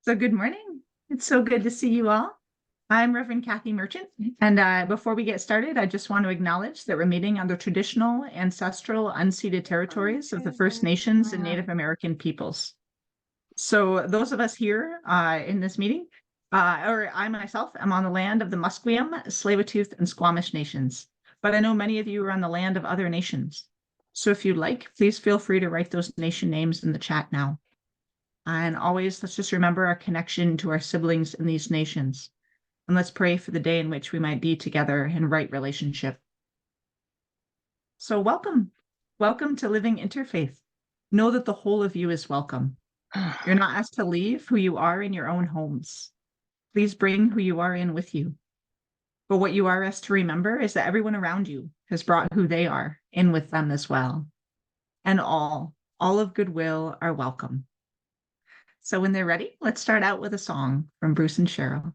So good morning. It's so good to see you all. I'm Reverend Kathy Merchant, and before we get started, I just want to acknowledge that we're meeting on the traditional, ancestral, unceded territories of the First Nations and Native American peoples. So those of us here in this meeting, or I myself, am on the land of the Musqueam, Tsleil-Waututh, and Squamish nations, but I know many of you are on the land of other nations. So if you'd like, please feel free to write those nation names in the chat now. And always, let's just remember our connection to our siblings in these nations. And let's pray for the day in which we might be together in right relationship. So welcome. Welcome to Living Interfaith. Know that the whole of you is welcome. You're not asked to leave who you are in your own homes. Please bring who you are in with you. But what you are asked to remember is that everyone around you has brought who they are in with them as well. And all of goodwill are welcome. So when they're ready, let's start out with a song from Bruce and Cheryl.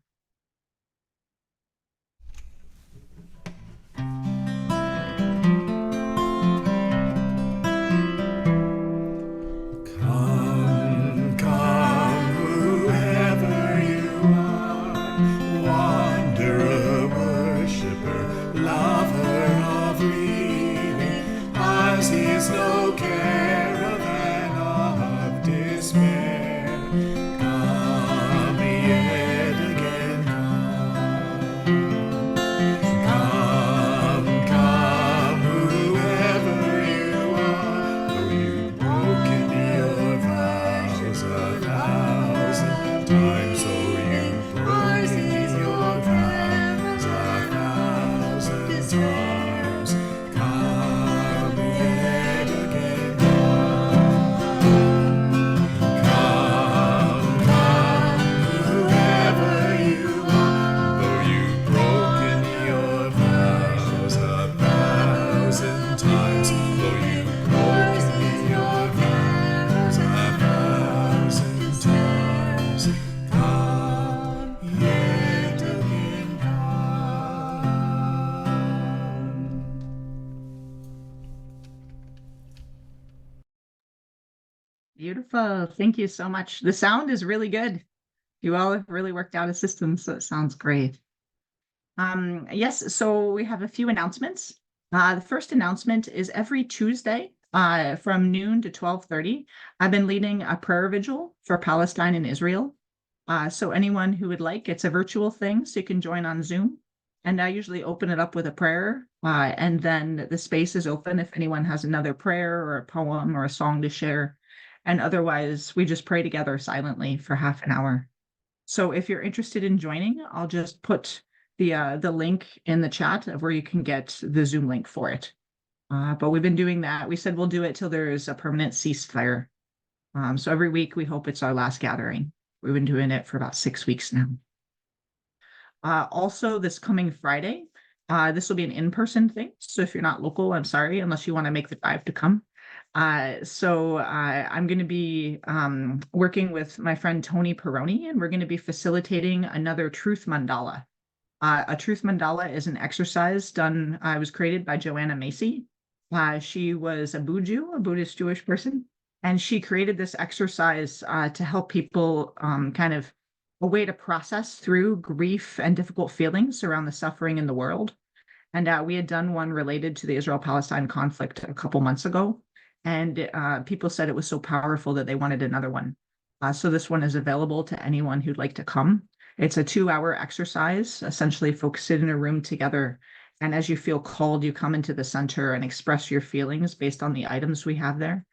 Come, come, whoever you are, wanderer, worshiper, lover of leaving, ours is no caravan of despair. Come yet again, come, come, whoever you are, though you've broken your vows 1,000 times, though you've broken your vows 1,000 times, come yet again, come, whoever you are, though you've broken your vows 1,000 times, though you've broken your vows 1,000 times, come yet again, come. Beautiful. Thank you so much. The sound is really good. You all have really worked out a system, so it sounds great. Yes, so we have a few announcements. The first announcement is every Tuesday from noon to 12:30, I've been leading a prayer vigil for Palestine and Israel. So anyone who would like, it's a virtual thing, so you can join on Zoom. And I usually open it up with a prayer, and then the space is open if anyone has another prayer or a poem or a song to share. And otherwise, we just pray together silently for half an hour. So if you're interested in joining, I'll just put the link in the chat of where you can get the Zoom link for it. But we've been doing that. We said we'll do it till there's a permanent ceasefire. So every week we hope it's our last gathering. We've been doing it for about 6 weeks now. Also, this coming Friday, this will be an in-person thing. So if you're not local, I'm sorry, unless you want to make the drive to come. I'm going to be working with my friend Tony Peroni, and we're going to be facilitating another truth mandala. A truth mandala is an exercise done, was created by Joanna Macy. She was a Buddhist Jewish person, and she created this exercise to help people kind of a way to process through grief and difficult feelings around the suffering in the world. And we had done one related to the Israel-Palestine conflict a couple months ago. And people said it was so powerful that they wanted another one. So this one is available to anyone who'd like to come. It's a 2-hour exercise, essentially folks sit in a room together. And as you feel called, you come into the center and express your feelings based on the items we have there.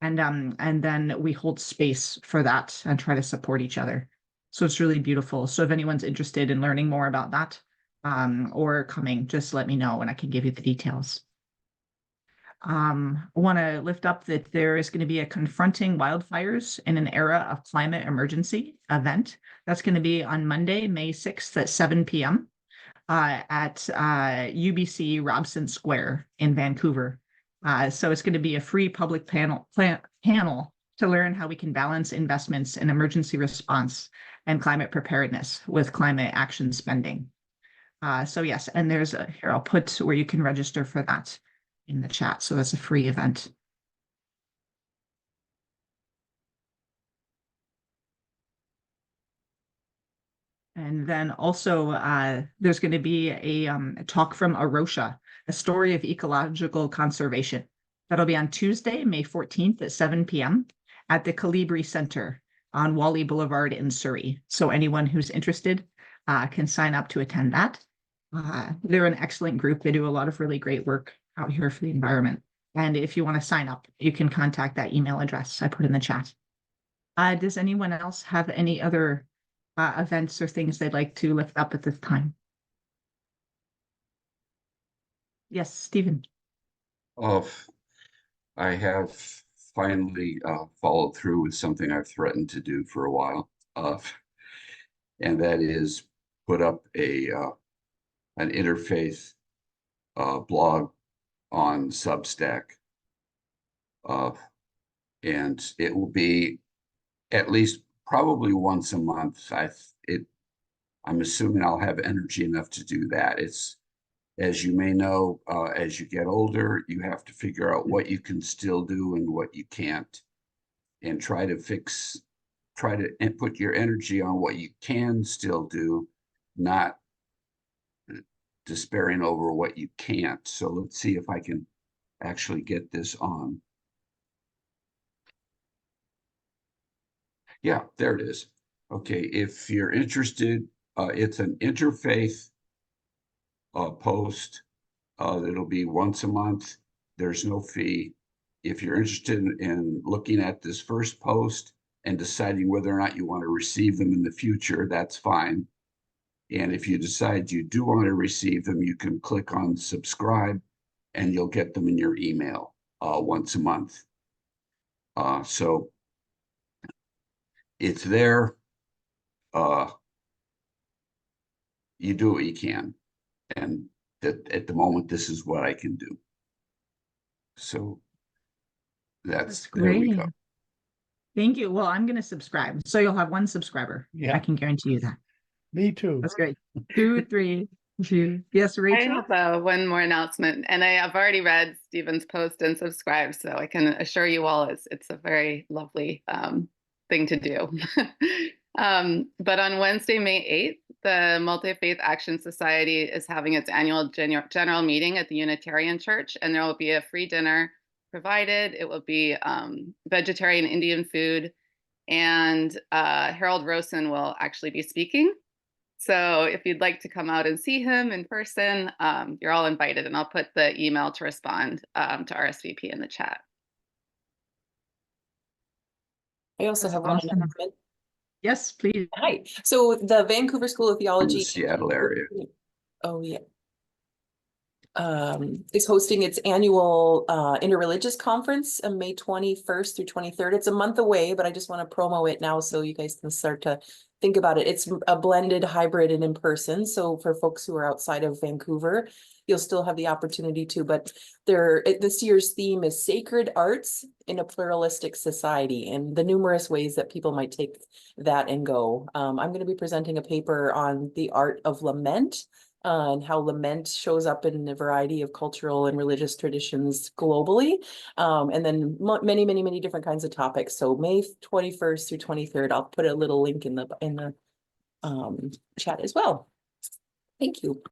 And then we hold space for that and try to support each other. So it's really beautiful. So if anyone's interested in learning more about that or coming, just let me know and I can give you the details. I want to lift up that there is going to be a Confronting Wildfires in an Era of Climate Emergency event. That's going to be on Monday, May 6th at 7 p.m. At UBC Robson Square in Vancouver. So it's going to be a free public panel to learn how we can balance investments in emergency response and climate preparedness with climate action spending. So yes, and there's here, I'll put where you can register for that in the chat. So that's a free event. And then also there's going to be a talk from Arosha, a story of ecological conservation. That'll be on Tuesday, May 14th at 7 p.m. at the Calibri Center on Wally Boulevard in Surrey. So anyone who's interested can sign up to attend that. They're an excellent group. They do a lot of really great work out here for the environment. And if you want to sign up, you can contact that email address I put in the chat. Does anyone else have any other events or things they'd like to lift up at this time? Yes, Stephen. I have finally followed through with something I've threatened to do for a while, and that is put up an interfaith blog on Substack, and it will be at least probably once a month. I'm assuming I'll have energy enough to do that. It's, as you may know, as you get older, you have to figure out what you can still do and what you can't, and try to put your energy on what you can still do, not despairing over what you can't. So let's see if I can actually get this on. Yeah, there it is. Okay, if you're interested, it's an interfaith post. It'll be once a month. There's no fee. If you're interested in looking at this first post and deciding whether or not you want to receive them in the future, that's fine. And if you decide you do want to receive them, you can click on subscribe and you'll get them in your email once a month. So it's there. You do what you can. And that at the moment, this is what I can do. So that's there we go. Thank you. Well, I'm going to subscribe. So you'll have one subscriber. Yeah. I can guarantee you that. Me too. That's great. 2, 3, 2. Yes, Rachel? I have one more announcement, and I have already read Stephen's post and subscribed, so I can assure you all it's a very lovely thing to do. But on Wednesday, May 8th, the Multi-Faith Action Society is having its annual general meeting at the Unitarian Church, and there will be a free dinner provided. It will be vegetarian Indian food, and Harold Rosen will actually be speaking. So if you'd like to come out and see him in person, you're all invited, and I'll put the email to respond to RSVP in the chat. I also have one announcement. Yes, please. Hi. So the Vancouver School of Theology, In the Seattle area. oh yeah, is hosting its annual interreligious conference on May 21st through 23rd. It's a month away, but I just want to promo it now so you guys can start to think about it. It's a blended hybrid and in person. So for folks who are outside of Vancouver, you'll still have the opportunity to, but this year's theme is Sacred Arts in a Pluralistic Society, and the numerous ways that people might take that and go. I'm going to be presenting a paper on the art of lament, and how lament shows up in a variety of cultural and religious traditions globally. And then many, many, many different kinds of topics. So May 21st through 23rd, I'll put a little link in the chat as well. Thank you.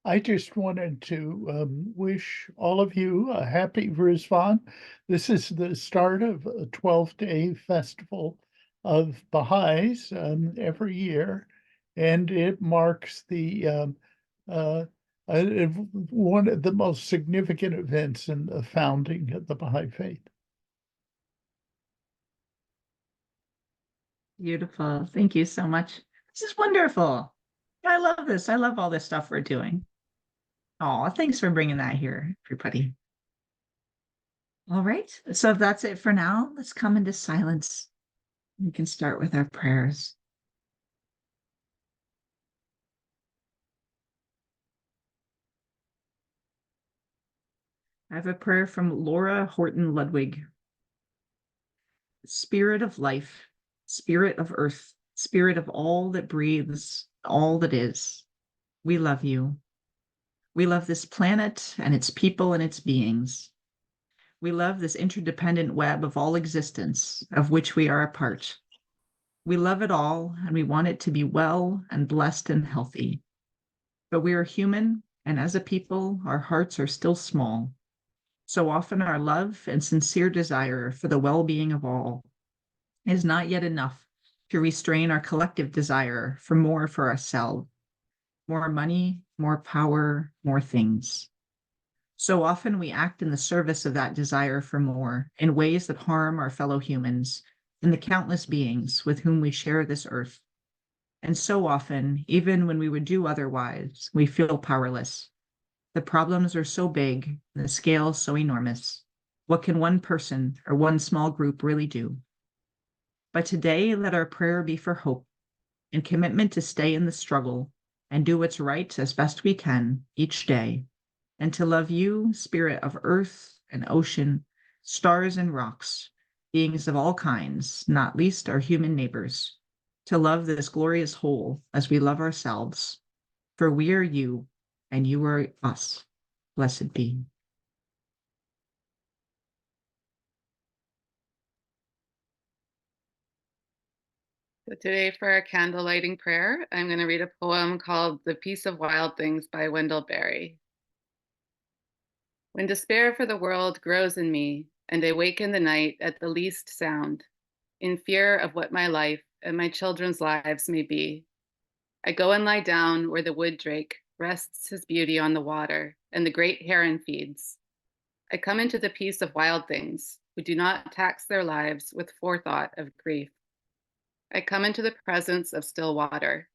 I just wanted to wish all of you a happy Rizvan. This is the start of a 12-day festival of Baha'is every year, and it marks the one of the most significant events in the founding of the Baha'i faith. Beautiful. Thank you so much. This is wonderful. I love this. I love all this stuff we're doing. Oh, thanks for bringing that here, everybody. All right. So if that's it for now, let's come into silence. We can start with our prayers. I have a prayer from Laura Horton Ludwig. Spirit of life, spirit of earth, spirit of all that breathes, all that is, we love you. We love this planet and its people and its beings. We love this interdependent web of all existence, of which we are a part. We love it all, and we want it to be well and blessed and healthy. But we are human, and as a people, our hearts are still small. So often our love and sincere desire for the well-being of all is not yet enough to restrain our collective desire for more for ourselves, more money, more power, more things. So often we act in the service of that desire for more in ways that harm our fellow humans and the countless beings with whom we share this earth. And so often, even when we would do otherwise, we feel powerless. The problems are so big, the scale so enormous. What can one person or one small group really do? But today, let our prayer be for hope and commitment to stay in the struggle and do what's right as best we can each day, and to love you, spirit of earth and ocean, stars and rocks, beings of all kinds, not least our human neighbors, to love this glorious whole as we love ourselves, for we are you and you are us. Blessed be. So today for our candle lighting prayer, I'm going to read a poem called The Peace of Wild Things by Wendell Berry. When despair for the world grows in me, and I wake in the night at the least sound, in fear of what my life and my children's lives may be, I go and lie down where the wood drake rests his beauty on the water and the great heron feeds. I come into the peace of wild things who do not tax their lives with forethought of grief. I come into the presence of still water,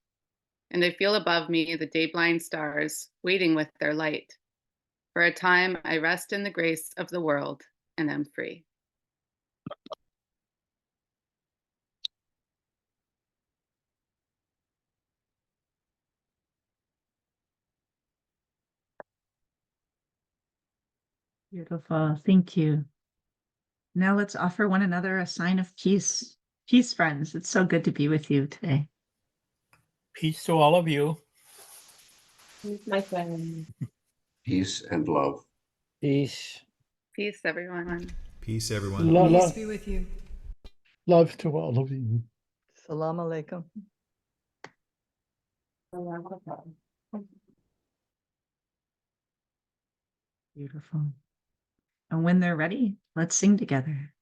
and I feel above me the day-blind stars waiting with their light. For a time, I rest in the grace of the world and am free. Beautiful. Thank you. Now let's offer one another a sign of peace. Peace, friends. It's so good to be with you today. Peace to all of you. My friend. Peace and love. Peace. Peace, everyone. Peace, everyone. Love, Peace be with you. love to all of you. Salam alaikum. Beautiful. And when they're ready, let's sing together.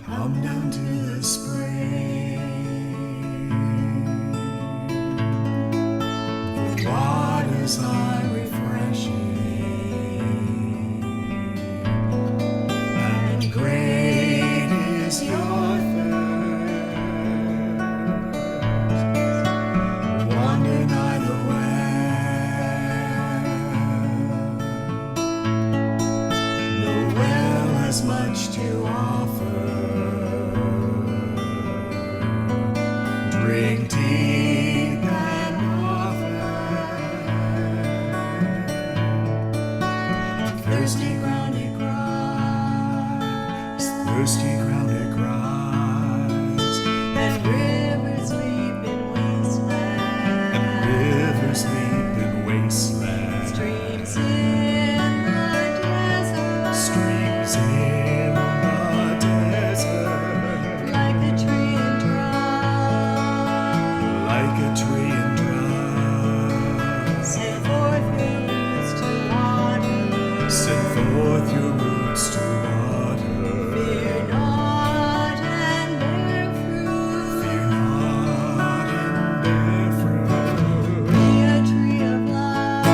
Come down to the spring with waters are refreshing, and great is your thirst. Wander nigh the well. The well has much to offer. Drink deep and often. Thirsty ground it cries, thirsty ground it cries, and rivers leap in wasteland, and rivers leap in wasteland. Streams in the desert, streams in the desert, like a tree in drought, like a tree in drought. Send forth your roots to water, send forth your roots to water. Fear not and bear fruit, fear not and bear fruit. Be a tree of life,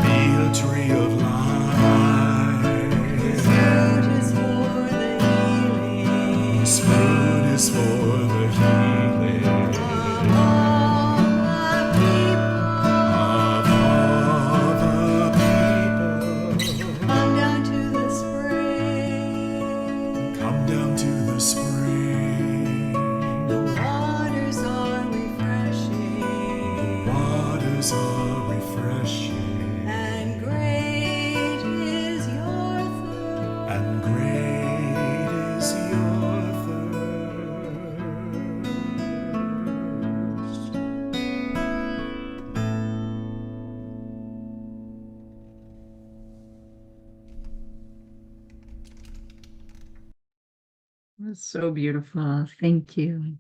be a tree of life. His fruit is for the healing, his fruit is for the healing of all the people, of all the people. That's so beautiful. Thank you.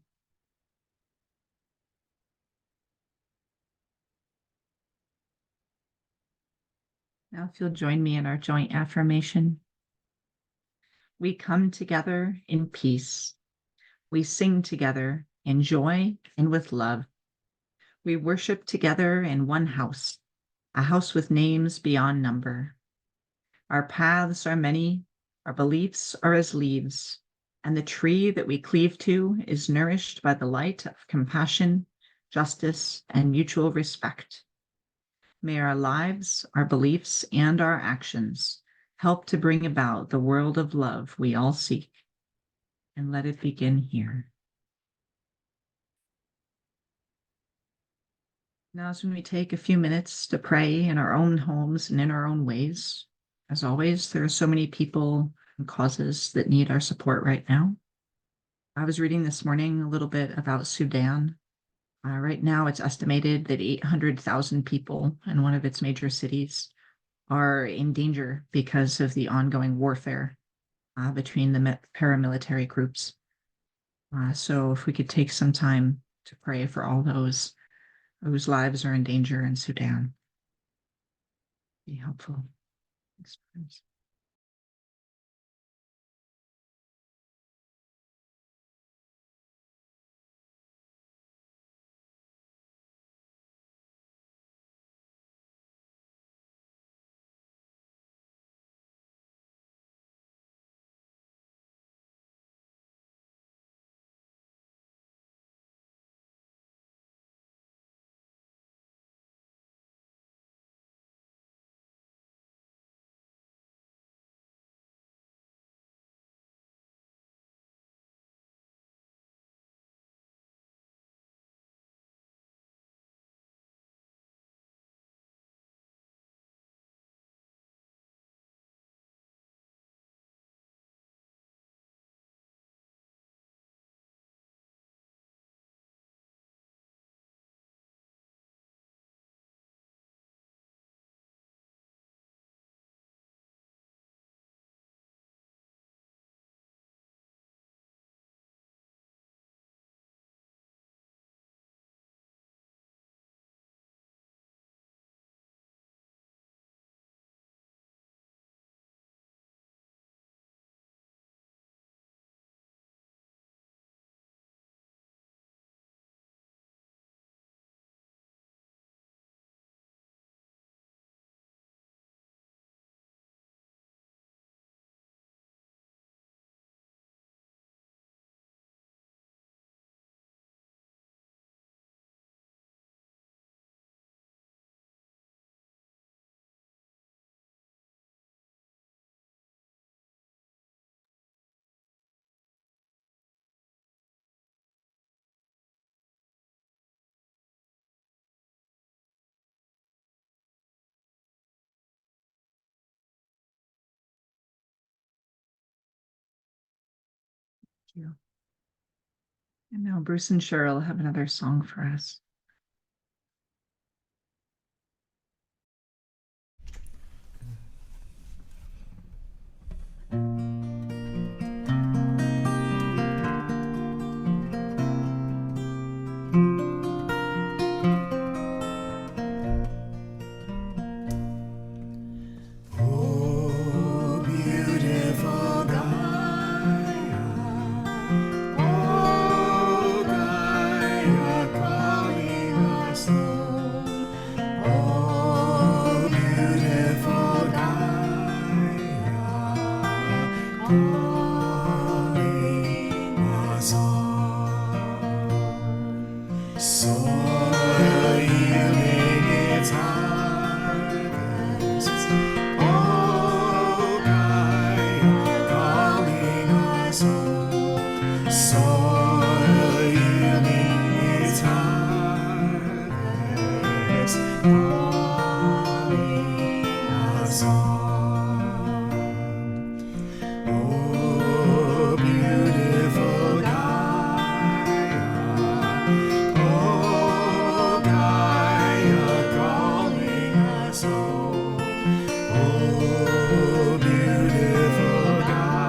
Now, if you'll join me in our joint affirmation. We come together in peace. We sing together in joy and with love. We worship together in one house, a house with names beyond number. Our paths are many, our beliefs are as leaves, and the tree that we cleave to is nourished by the light of compassion, justice, and mutual respect. May our lives, our beliefs, and our actions help to bring about the world of love we all seek. And let it begin here. Now, as we take a few minutes to pray in our own homes and in our own ways, as always, there are so many people and causes that need our support right now. I was reading this morning a little bit about Sudan. Right now, it's estimated that 800,000 people in one of its major cities are in danger because of the ongoing warfare between the paramilitary groups. So if we could take some time to pray for all those whose lives are in danger in Sudan, be helpful. Thanks, friends. Thank you. And now Bruce and Cheryl have another song for us. Oh, beautiful Gaia, oh, Gaia, calling us home. Oh, beautiful Gaia, calling us home. Soil yielding its harvest. Oh, Gaia, calling us home. Soil yielding its harvest. Calling us home. Oh, beautiful Gaia. Oh, Gaia, calling us home. Oh, beautiful Gaia,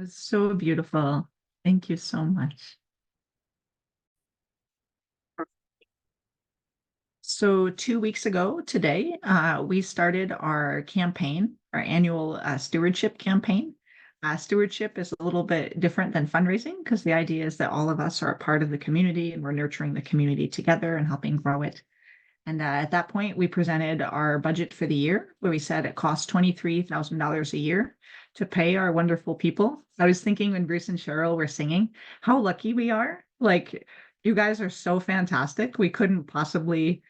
was so beautiful. Thank you so much. So 2 weeks ago today, we started our campaign, our annual stewardship campaign. Stewardship is a little bit different than fundraising because the idea is that all of us are a part of the community and we're nurturing the community together and helping grow it. And at that point, we presented our budget for the year, where we said it costs $23,000 a year to pay our wonderful people. I was thinking when Bruce and Cheryl were singing, how lucky we are. Like, you guys are so fantastic. We couldn't possibly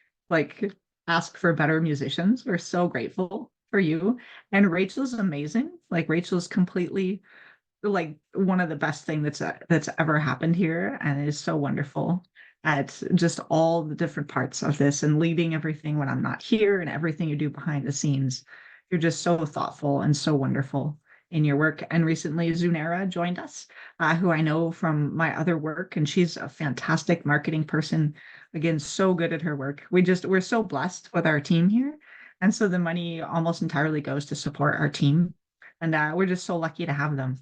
ask for better musicians. We're so grateful for you. And Rachel's amazing. Like, Rachel's completely like one of the best things that's ever happened here, and is so wonderful at just all the different parts of this and leading everything when I'm not here and everything you do behind the scenes. You're just so thoughtful and so wonderful in your work. And recently Zunera joined us, who I know from my other work, and she's a fantastic marketing person. Again, so good at her work. We're so blessed with our team here. And so the money almost entirely goes to support our team. And we're just so lucky to have them.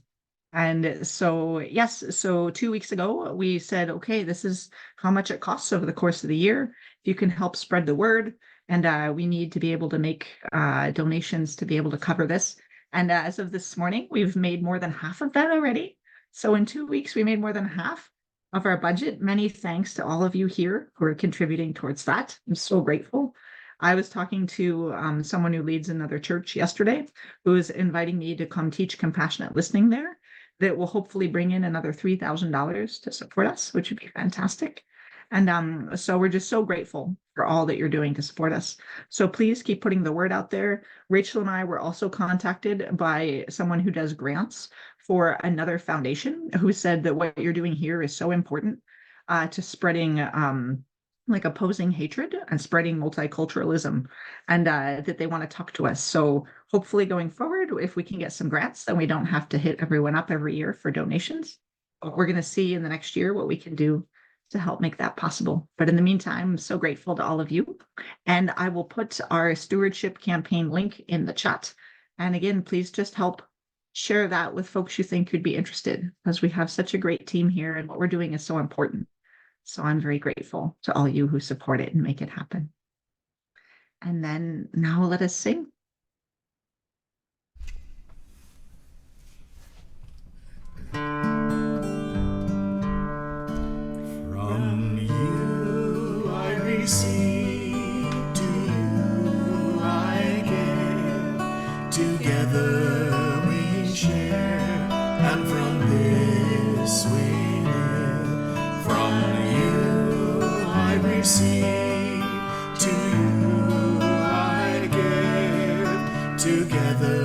And so, yes, so 2 weeks ago, we said, okay, this is how much it costs over the course of the year. If you can help spread the word, and we need to be able to make donations to be able to cover this. And as of this morning, we've made more than half of that already. So in 2 weeks, we made more than half of our budget. Many thanks to all of you here who are contributing towards that. I'm so grateful. I was talking to someone who leads another church yesterday, who is inviting me to come teach compassionate listening there. That will hopefully bring in another $3,000 to support us, which would be fantastic. And so we're just so grateful for all that you're doing to support us. So please keep putting the word out there. Rachel and I were also contacted by someone who does grants for another foundation, who said that what you're doing here is so important to spreading opposing hatred and spreading multiculturalism, and that they want to talk to us. So hopefully going forward, if we can get some grants, then we don't have to hit everyone up every year for donations. But we're going to see in the next year what we can do to help make that possible. But in the meantime, I'm so grateful to all of you. And I will put our stewardship campaign link in the chat. And again, please just help share that with folks you think could be interested, because we have such a great team here and what we're doing is so important. So I'm very grateful to all you who support it and make it happen. And then now let us sing. From you I receive, to you I give. Together we share, and from this we live. From you I receive, to you I give. Together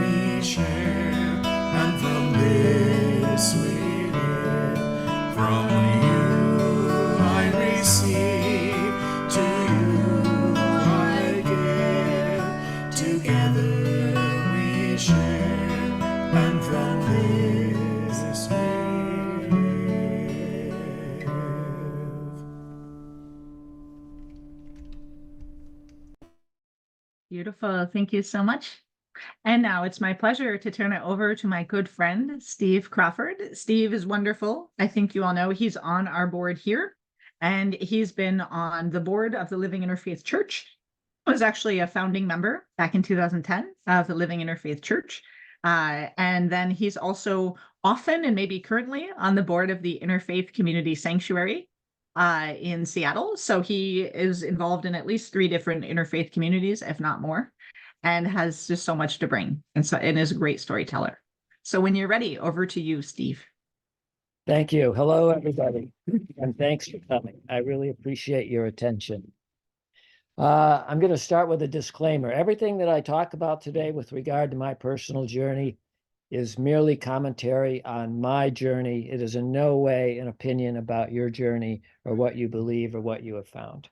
we share, and from this we live. From you I receive, to you I give. Together we share, and from this we live. Beautiful. Thank you so much. And now it's my pleasure to turn it over to my good friend, Steve Crawford. Steve is wonderful. I think you all know he's on our board here, and he's been on the board of the Living Interfaith Church. He was actually a founding member back in 2010 of the Living Interfaith Church. And then he's also often and maybe currently on the board of the Interfaith Community Sanctuary in Seattle. So he is involved in at least 3 different interfaith communities, if not more, and has just so much to bring, and is a great storyteller. So when you're ready, over to you, Steve. Thank you. Hello, everybody, and thanks for coming. I really appreciate your attention. I'm going to start with a disclaimer. Everything that I talk about today with regard to my personal journey is merely commentary on my journey. It is in no way an opinion about your journey or what you believe or what you have found.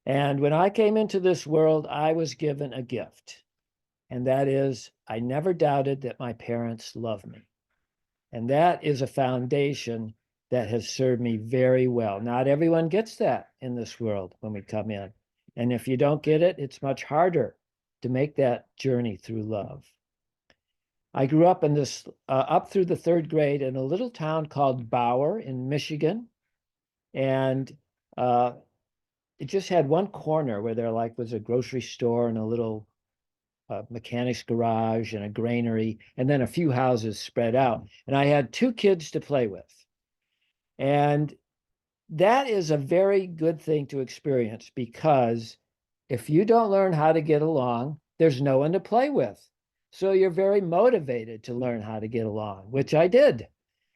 And when I came into this world, I was given a gift. And that is, I never doubted that my parents loved me. And that is a foundation that has served me very well. Not everyone gets that in this world when we come in. And if you don't get it, it's much harder to make that journey through love. I grew up in this, up through the 3rd grade in a little town called Bauer in Michigan. And it just had one corner where there was a grocery store and a little mechanic's garage and a granary, and then a few houses spread out. And I had 2 kids to play with. And that is a very good thing to experience, because if you don't learn how to get along, there's no one to play with. So you're very motivated to learn how to get along, which I did.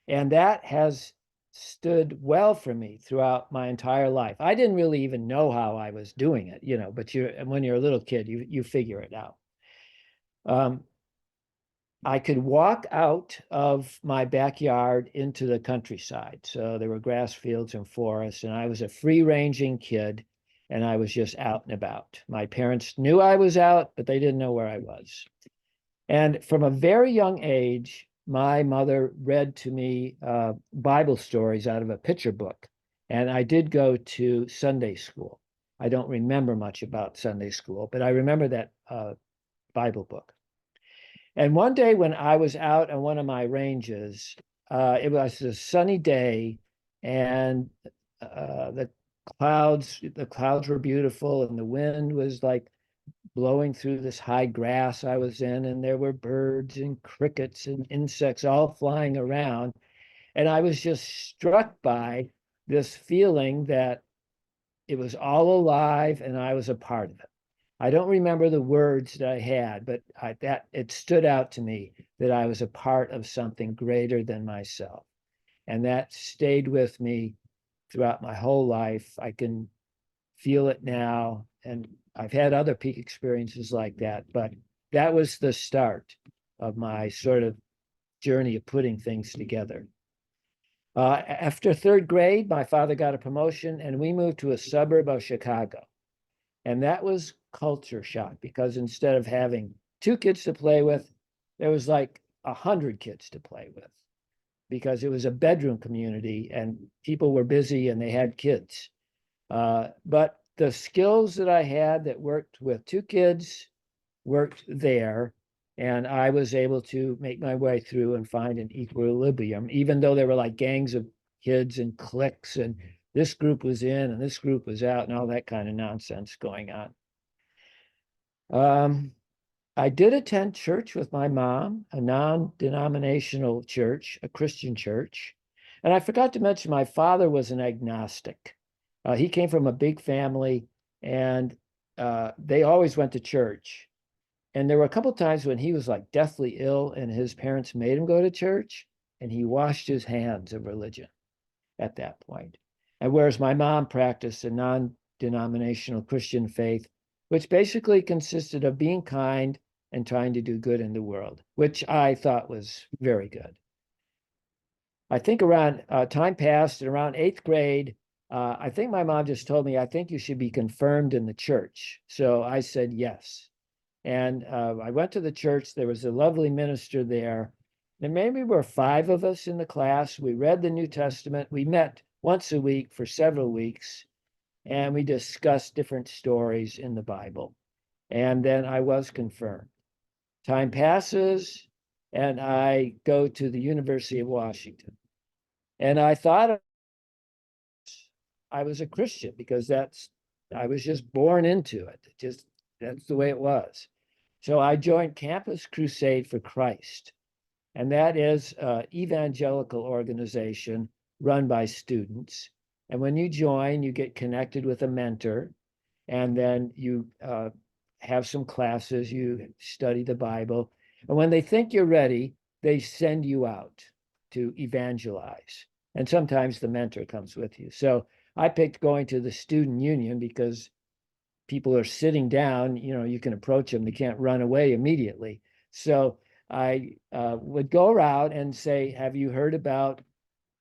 And that has stood well for me throughout my entire life. I didn't really even know how I was doing it, but when you're a little kid, you figure it out. I could walk out of my backyard into the countryside. So there were grass fields and forests, and I was a free-ranging kid, and I was just out and about. My parents knew I was out, but they didn't know where I was. And from a very young age, my mother read to me Bible stories out of a picture book. And I did go to Sunday school. I don't remember much about Sunday school, but I remember that Bible book. And one day when I was out on one of my ranges, it was a sunny day, and the clouds were beautiful, and the wind was like blowing through this high grass I was in, and there were birds and crickets and insects all flying around. And I was just struck by this feeling that it was all alive and I was a part of it. I don't remember the words that I had, but it stood out to me that I was a part of something greater than myself. And that stayed with me throughout my whole life. I can feel it now. And I've had other peak experiences like that, but that was the start of my sort of journey of putting things together. After 3rd grade, my father got a promotion and we moved to a suburb of Chicago. And that was culture shock, because instead of having 2 kids to play with, there was like 100 kids to play with, because it was a bedroom community and people were busy and they had kids. But the skills that I had that worked with 2 kids worked there, and I was able to make my way through and find an equilibrium, even though there were like gangs of kids and cliques, and this group was in and this group was out and all that kind of nonsense going on. I did attend church with my mom, a non-denominational church, a Christian church. And I forgot to mention my father was an agnostic. He came from a big family, and they always went to church. And there were a couple of times when he was like deathly ill and his parents made him go to church, and he washed his hands of religion at that point. And whereas my mom practiced a non-denominational Christian faith, which basically consisted of being kind and trying to do good in the world, which I thought was very good. I think around time passed, and around 8th grade, I think my mom just told me, I think you should be confirmed in the church. So I said yes. And I went to the church. There was a lovely minister there. And maybe we were 5 of us in the class. We read the New Testament. We met once a week for several weeks, and we discussed different stories in the Bible. And then I was confirmed. Time passes, and I go to the University of Washington. And I thought I was a Christian, because I was just born into it. That's the way it was. So I joined Campus Crusade for Christ. And that is an evangelical organization run by students. And when you join, you get connected with a mentor, and then you have some classes, you study the Bible. And when they think you're ready, they send you out to evangelize. And sometimes the mentor comes with you. So I picked going to the student union because people are sitting down, you can approach them, they can't run away immediately. So I would go around and say, have you heard about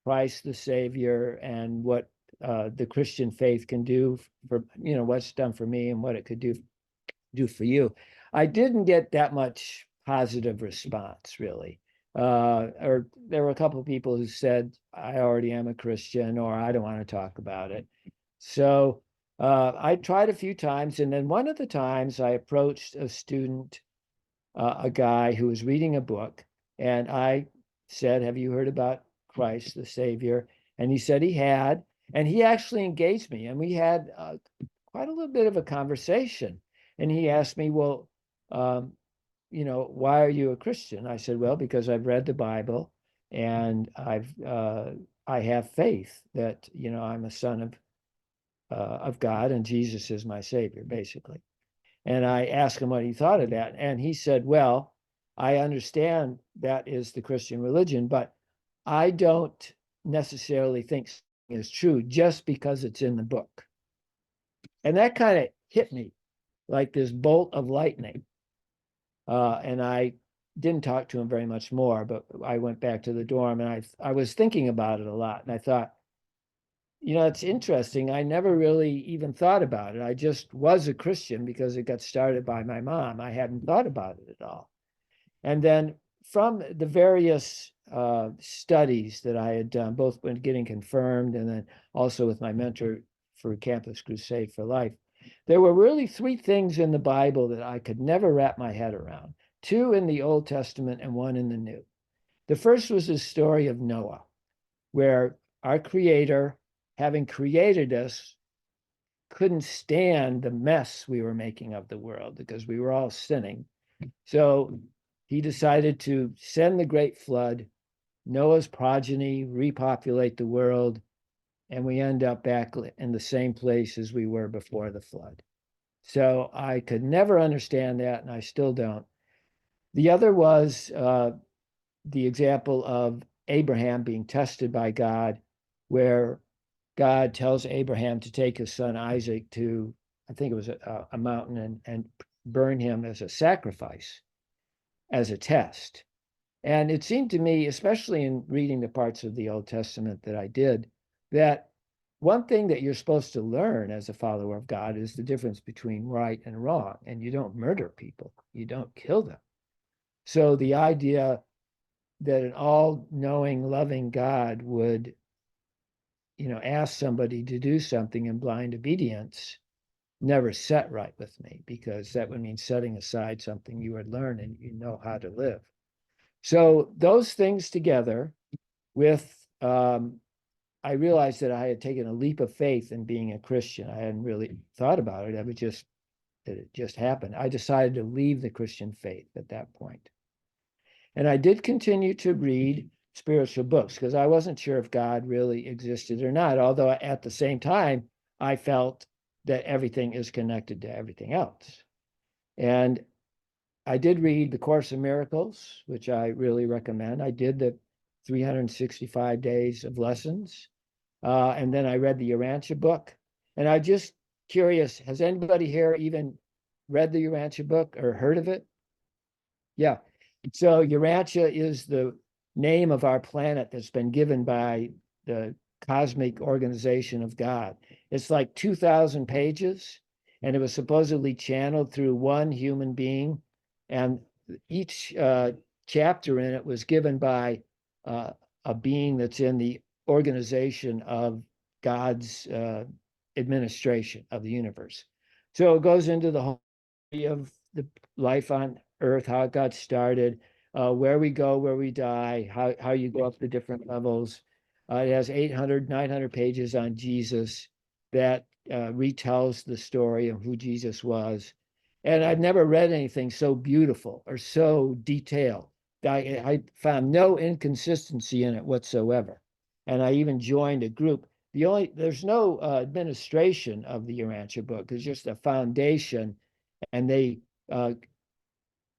Christ the Savior and what the Christian faith can do for, what's done for me and what it could do for you? I didn't get that much positive response, really. Or there were a couple of people who said, I already am a Christian, or I don't want to talk about it. So I tried a few times, and then one of the times I approached a student, a guy who was reading a book, And I said, have you heard about Christ, the Savior? And he said he had. And he actually engaged me. And we had quite a little bit of a conversation. And he asked me, well, why are you a Christian? I said, well, because I've read the Bible and I have faith that, I'm a son of God and Jesus is my Savior, basically. And I asked him what he thought of that. And he said, well, I understand that is the Christian religion, but I don't necessarily think is true just because it's in the book. And that kind of hit me like this bolt of lightning. And I didn't talk to him very much more, but I went back to the dorm and I was thinking about it a lot. And I thought, it's interesting. I never really even thought about it. I just was a Christian because it got started by my mom. I hadn't thought about it at all. And then from the various studies that I had done, both when getting confirmed and then also with my mentor for Campus Crusade for Life, there were really three things in the Bible that I could never wrap my head around. Two in the Old Testament and one in the New. The first was the story of Noah, where our Creator, having created us, couldn't stand the mess we were making of the world because we were all sinning. So he decided to send the great flood, Noah's progeny repopulate the world, and we end up back in the same place as we were before the flood. So I could never understand that, and I still don't. The other was the example of Abraham being tested by God, where God tells Abraham to take his son Isaac to, I think it was a mountain, and burn him as a sacrifice, as a test. And it seemed to me, especially in reading the parts of the Old Testament that I did, that one thing that you're supposed to learn as a follower of God is the difference between right and wrong. And you don't murder people, you don't kill them. So the idea that an all-knowing, loving God would, ask somebody to do something in blind obedience never set right with me, because that would mean setting aside something you had learned and you know how to live. So those things together with, I realized that I had taken a leap of faith in being a Christian. I hadn't really thought about it. It just happened. I decided to leave the Christian faith at that point. And I did continue to read spiritual books because I wasn't sure if God really existed or not, although at the same time, I felt that everything is connected to everything else. And I did read The Course in Miracles, which I really recommend. I did the 365 Days of Lessons. And then I read the Urantia book. And I'm just curious, has anybody here even read the Urantia book or heard of it? Yeah. So Urantia is the name of our planet that's been given by the cosmic organization of God. It's like 2,000 pages, and it was supposedly channeled through one human being. And each chapter in it was given by a being that's in the organization of God's administration of the universe. So it goes into the whole of the life on Earth, how it got started, where we go, where we die, how you go up the different levels. It has 800, 900 pages on Jesus that retells the story of who Jesus was. And I've never read anything so beautiful or so detailed. I found no inconsistency in it whatsoever. And I even joined a group. There's no administration of the Urantia book. It's just a foundation, and they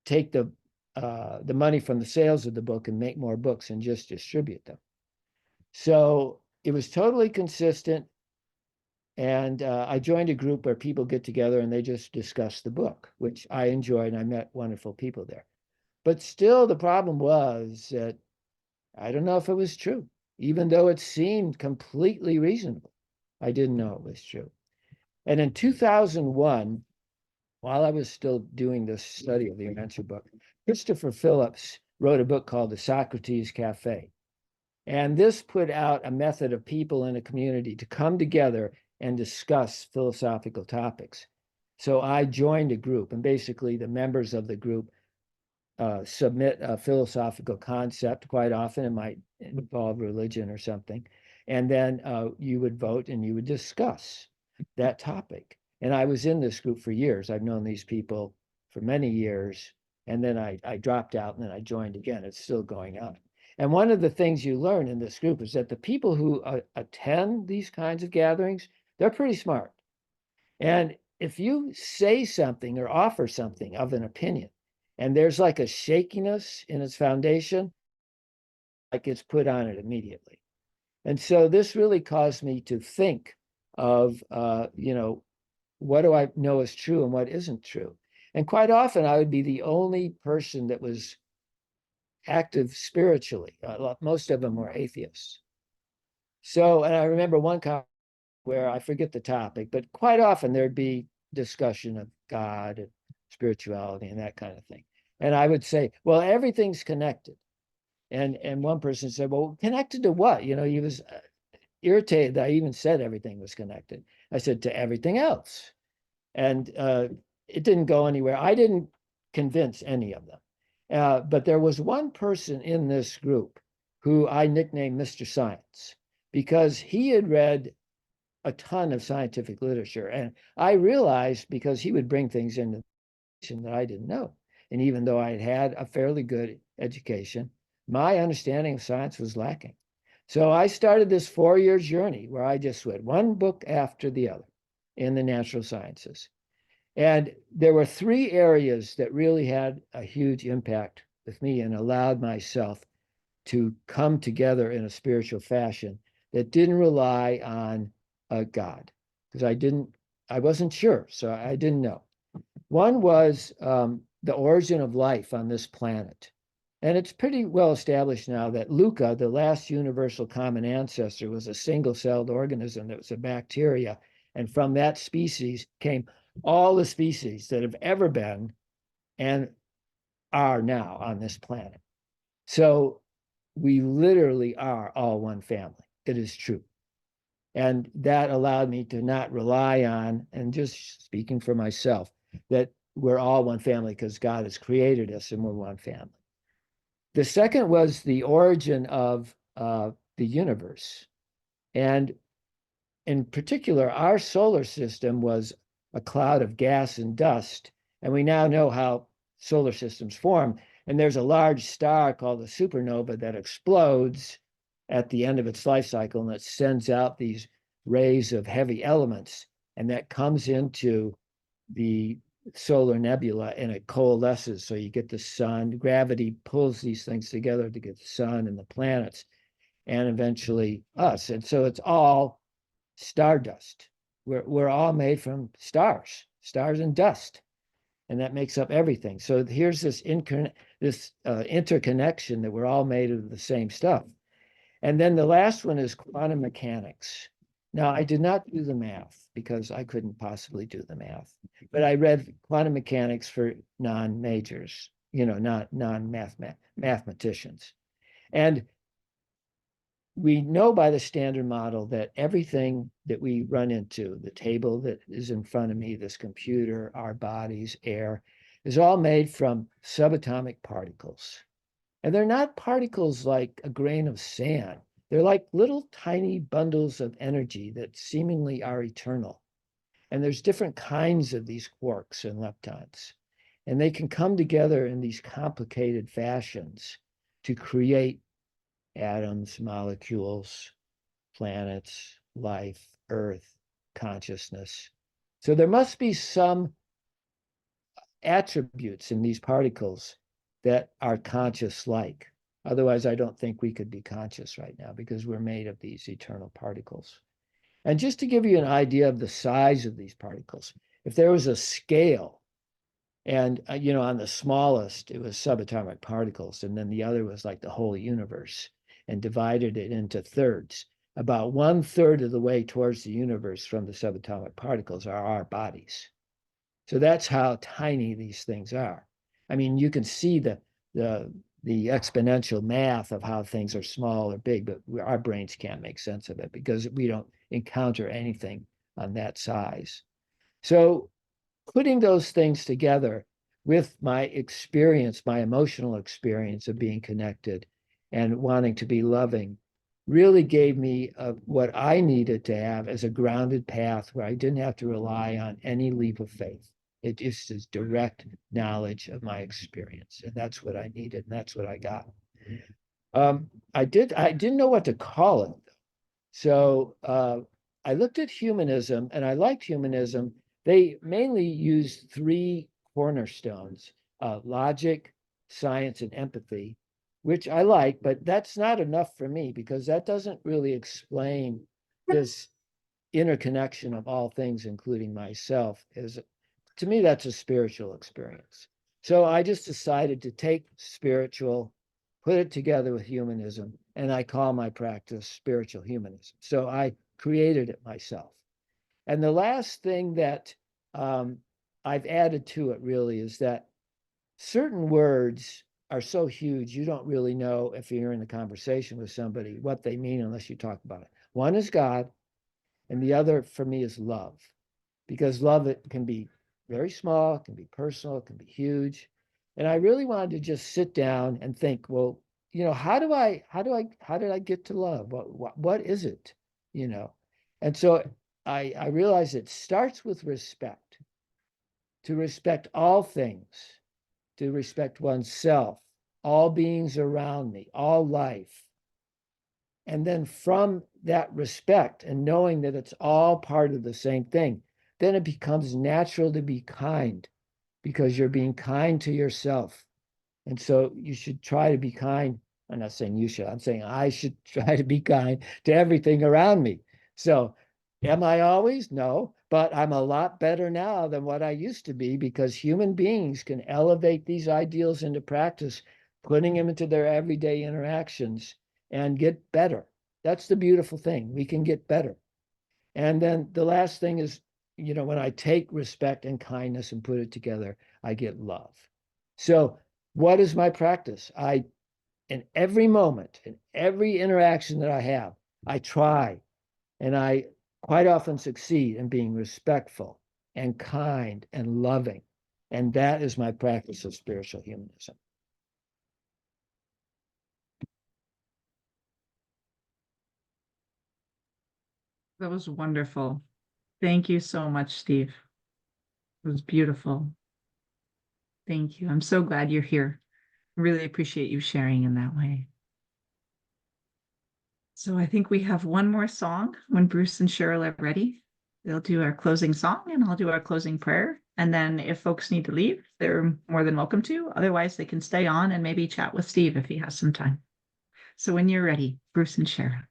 take the money from the sales of the book and make more books and just distribute them. So it was totally consistent. And I joined a group where people get together and they just discuss the book, which I enjoyed, and I met wonderful people there. But still, the problem was that I don't know if it was true, even though it seemed completely reasonable. I didn't know it was true. And in 2001, while I was still doing this study of the Urantia book, Christopher Phillips wrote a book called The Socrates Cafe. And this put out a method of people in a community to come together and discuss philosophical topics. So I joined a group, and basically the members of the group submit a philosophical concept. Quite often it might involve religion or something. And then you would vote and you would discuss that topic. And I was in this group for years. I've known these people for many years. And then I dropped out and then I joined again. It's still going on. And one of the things you learn in this group is that the people who attend these kinds of gatherings, they're pretty smart. And if you say something or offer something of an opinion, and there's like a shakiness in its foundation, like it's put on it immediately. And so this really caused me to think of, what do I know is true and what isn't true? And quite often I would be the only person that was active spiritually. Most of them were atheists. So, and I remember one conference where I forget the topic, but quite often there'd be discussion of God and spirituality and that kind of thing. And I would say, well, everything's connected. And one person said, well, connected to what? He was irritated that I even said everything was connected. I said, to everything else. And it didn't go anywhere. I didn't convince any of them. But there was one person in this group who I nicknamed Mr. Science, because he had read a ton of scientific literature. And I realized, because he would bring things into that I didn't know. And even though I had had a fairly good education, my understanding of science was lacking. So I started this 4-year journey where I just read one book after the other in the natural sciences. And there were 3 areas that really had a huge impact with me and allowed myself to come together in a spiritual fashion that didn't rely on God, because I wasn't sure, so I didn't know. One was the origin of life on this planet. And it's pretty well established now that Luca, the last universal common ancestor, was a single-celled organism that was a bacteria. And from that species came all the species that have ever been and are now on this planet. So we literally are all one family. It is true. And that allowed me to not rely on, and just speaking for myself, that we're all one family because God has created us and we're one family. The second was the origin of the universe. And in particular, our solar system was a cloud of gas and dust. And we now know how solar systems form. And there's a large star called a supernova that explodes at the end of its life cycle, and it sends out these rays of heavy elements, and that comes into the solar nebula and it coalesces. So you get the sun. Gravity pulls these things together to get the sun and the planets and eventually us. And so it's all stardust. We're all made from stars and dust, and that makes up everything. So here's this interconnection that we're all made of the same stuff. And then the last one is quantum mechanics. Now, I did not do the math because I couldn't possibly do the math, but I read quantum mechanics for non-majors, not non-mathematicians. And we know by the Standard Model that everything that we run into, the table that is in front of me, this computer, our bodies, air, is all made from subatomic particles. And they're not particles like a grain of sand. They're like little tiny bundles of energy that seemingly are eternal. And there's different kinds of these quarks and leptons. And they can come together in these complicated fashions to create atoms, molecules, planets, life, earth, consciousness. So there must be some attributes in these particles that are conscious-like. Otherwise, I don't think we could be conscious right now because we're made of these eternal particles. And just to give you an idea of the size of these particles, if there was a scale, and on the smallest, it was subatomic particles, and then the other was like the whole universe, and divided it into thirds. About 1/3 of the way towards the universe from the subatomic particles are our bodies. So that's how tiny these things are. I mean, you can see the exponential math of how things are small or big, but our brains can't make sense of it because we don't encounter anything on that size. So putting those things together, with my experience, my emotional experience of being connected and wanting to be loving, really gave me what I needed to have as a grounded path where I didn't have to rely on any leap of faith. It just is direct knowledge of my experience. And that's what I needed. And that's what I got. I didn't know what to call it. So I looked at humanism, and I liked humanism. They mainly used three cornerstones: logic, science, and empathy, which I like, but that's not enough for me because that doesn't really explain this interconnection of all things, including myself. To me, that's a spiritual experience. So I just decided to take spiritual, put it together with humanism, and I call my practice spiritual humanism. So I created it myself. And the last thing that I've added to it really is that certain words are so huge, you don't really know if you're in a conversation with somebody what they mean unless you talk about it. One is God, and the other for me is love, because love, it can be very small, it can be personal, it can be huge. And I really wanted to just sit down and think, well, how did I get to love? What is it? And so I realized it starts with respect, to respect all things, to respect oneself, all beings around me, all life. And then from that respect and knowing that it's all part of the same thing, then it becomes natural to be kind, because you're being kind to yourself. And so you should try to be kind. I'm not saying you should, I'm saying I should try to be kind to everything around me. So am I always? No, but I'm a lot better now than what I used to be, because human beings can elevate these ideals into practice, putting them into their everyday interactions and get better. That's the beautiful thing. We can get better. And then the last thing is, when I take respect and kindness and put it together, I get love. So what is my practice? In every moment, in every interaction that I have, I try, and I quite often succeed in being respectful and kind and loving. And that is my practice of spiritual humanism. That was wonderful. Thank you so much, Steve. It was beautiful. Thank you. I'm so glad you're here. I really appreciate you sharing in that way. So I think we have one more song when Bruce and Cheryl are ready. They'll do our closing song and I'll do our closing prayer. And then if folks need to leave, they're more than welcome to. Otherwise, they can stay on and maybe chat with Steve if he has some time. So when you're ready, Bruce and Cheryl.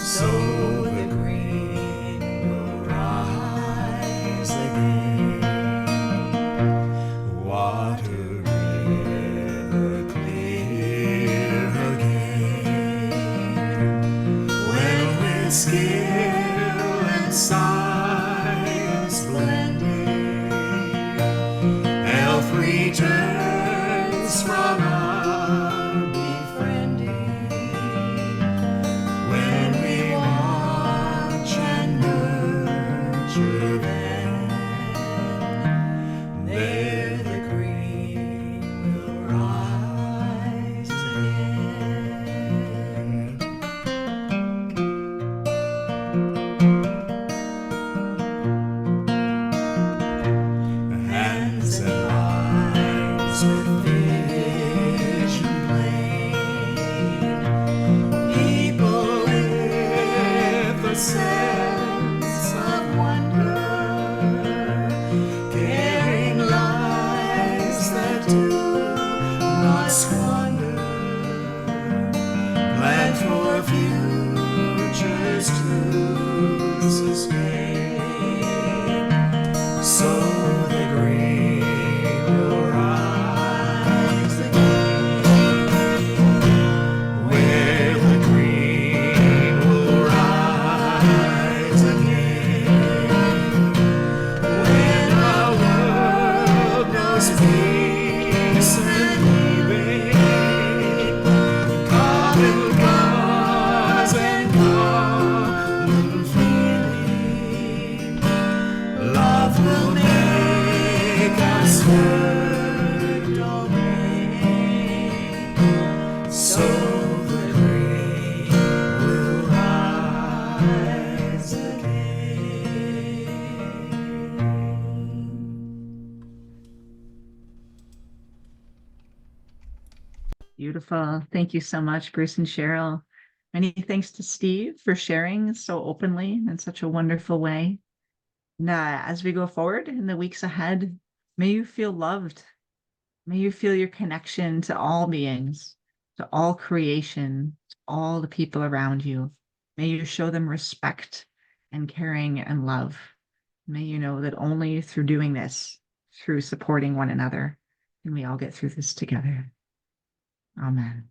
So the green will rise again. so the green will rise again, where the green will rise again, when our world knows peace and healing, common cause and common feeling. Love will make us third domain, so the green will rise again. Beautiful. Thank you so much, Bruce and Cheryl. Many thanks to Steve for sharing so openly in such a wonderful way. And as we go forward in the weeks ahead, may you feel loved. May you feel your connection to all beings, to all creation, to all the people around you. May you show them respect and caring and love. May you know that only through doing this, through supporting one another, can we all get through this together. Amen.